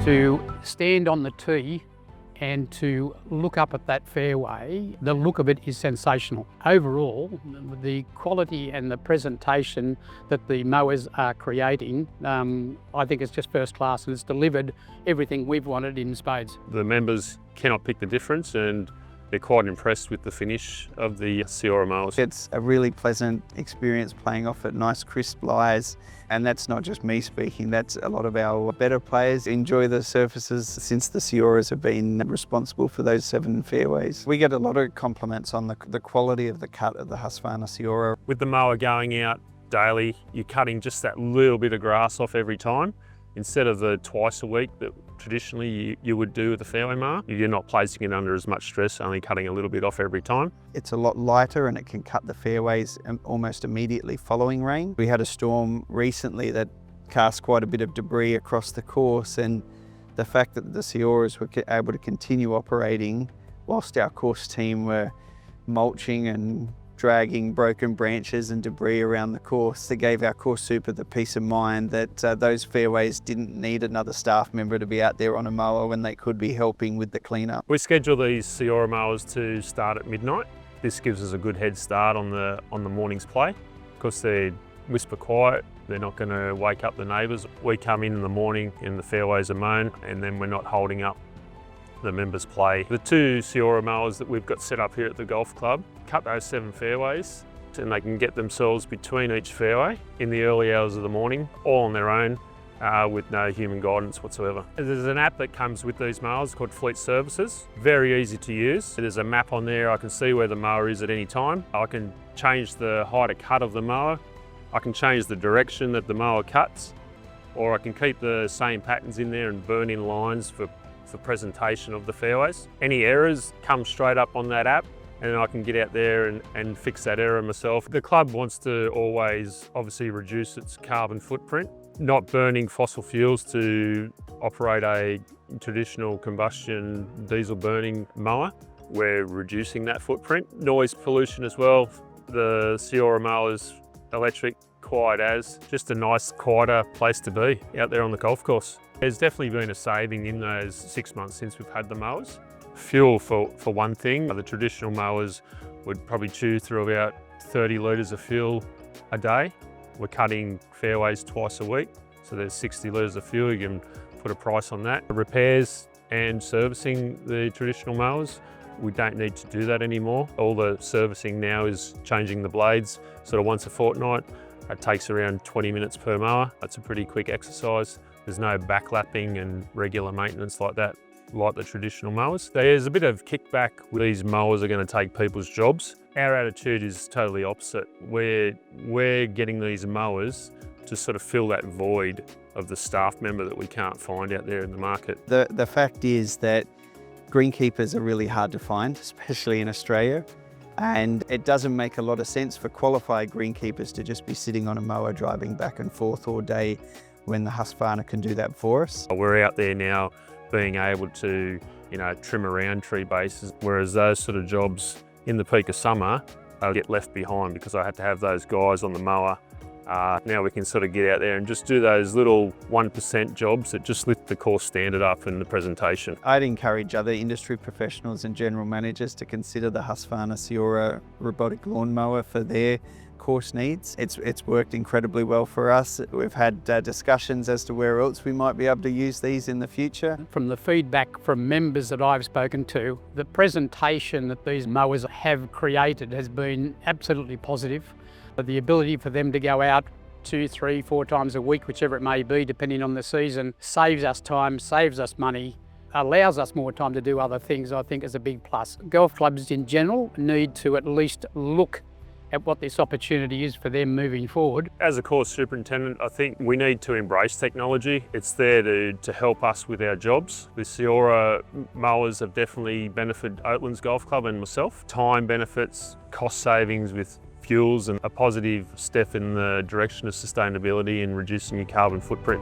To stand on the tee and to look up at that fairway, the look of it is sensational. Overall, the quality and the presentation that the mowers are creating, I think it's just first class, and it's delivered everything we've wanted in spades. The members cannot pick the difference, and they're quite impressed with the finish of the CEORA mowers. It's a really pleasant experience playing off at nice crisp lies, and that's not just me speaking, that's a lot of our better players enjoy the surfaces since the CEORAs have been responsible for those 7 fairways. We get a lot of compliments on the quality of the cut of the Husqvarna CEORA. With the mower going out daily, you're cutting just that little bit of grass off every time, instead of the twice a week that traditionally you would do with the fairway mower. You're not placing it under as much stress, only cutting a little bit off every time. It's a lot lighter and it can cut the fairways almost immediately following rain. We had a storm recently that cast quite a bit of debris across the course, and the fact that the CEORAs were able to continue operating whilst our course team were mulching and dragging broken branches and debris around the course, it gave our course super the peace of mind that those fairways didn't need another staff member to be out there on a mower when they could be helping with the cleanup. We schedule these CEORA mowers to start at midnight. This gives us a good head start on the morning's play. Because they're whisper quiet, they're not going to wake up the neighbours. We come in the morning and the fairways are mown, and then we're not holding up the members' play. The 2 CEORA mowers that we've got set up here at the golf club cut those 7 fairways, and they can get themselves between each fairway in the early hours of the morning, all on their own, with no human guidance whatsoever. There's an app that comes with these mowers called Fleet Services. Very easy to use. There's a map on there. I can see where the mower is at any time. I can change the height of cut of the mower. I can change the direction that the mower cuts, or I can keep the same patterns in there and burn in lines for presentation of the fairways. Any errors come straight up on that app, and I can get out there and fix that error myself. The club wants to always obviously reduce its carbon footprint, not burning fossil fuels to operate a traditional combustion diesel burning mower. We're reducing that footprint. Noise pollution as well. The CEORA mowers electric, quiet as, just a nice quieter place to be out there on the golf course. There's definitely been a saving in those 6 months since we've had the mowers. Fuel for one thing. The traditional mowers would probably chew through about 30 litres of fuel a day. We're cutting fairways twice a week, so there's 60 litres of fuel. You can put a price on that. Repairs and servicing the traditional mowers, we don't need to do that anymore. All the servicing now is changing the blades sort of once a fortnight. It takes around 20 minutes per mower. That's a pretty quick exercise. There's no backlapping and regular maintenance like that, like the traditional mowers. There's a bit of kickback with these mowers are going to take people's jobs. Our attitude is totally opposite. We're getting these mowers to sort of fill that void of the staff member that we can't find out there in the market. The fact is that greenkeepers are really hard to find, especially in Australia. And it doesn't make a lot of sense for qualified greenkeepers to just be sitting on a mower driving back and forth all day when the Husqvarna can do that for us. We're out there now being able to, trim around tree bases, whereas those sort of jobs in the peak of summer get left behind because I had to have those guys on the mower. Now we can sort of get out there and just do those little 1% jobs that just lift the course standard up in the presentation. I'd encourage other industry professionals and general managers to consider the Husqvarna CEORA robotic lawnmower for their course needs. It's worked incredibly well for us. We've had discussions as to where else we might be able to use these in the future. From the feedback from members that I've spoken to, the presentation that these mowers have created has been absolutely positive. The ability for them to go out 2, 3, 4 times a week, whichever it may be, depending on the season, saves us time, saves us money, allows us more time to do other things, I think is a big plus. Golf clubs in general need to at least look at what this opportunity is for them moving forward. As a course superintendent, I think we need to embrace technology. It's there to help us with our jobs. The CEORA mowers have definitely benefited Oatlands Golf Club and myself. Time benefits, cost savings with fuels, and a positive step in the direction of sustainability and reducing your carbon footprint.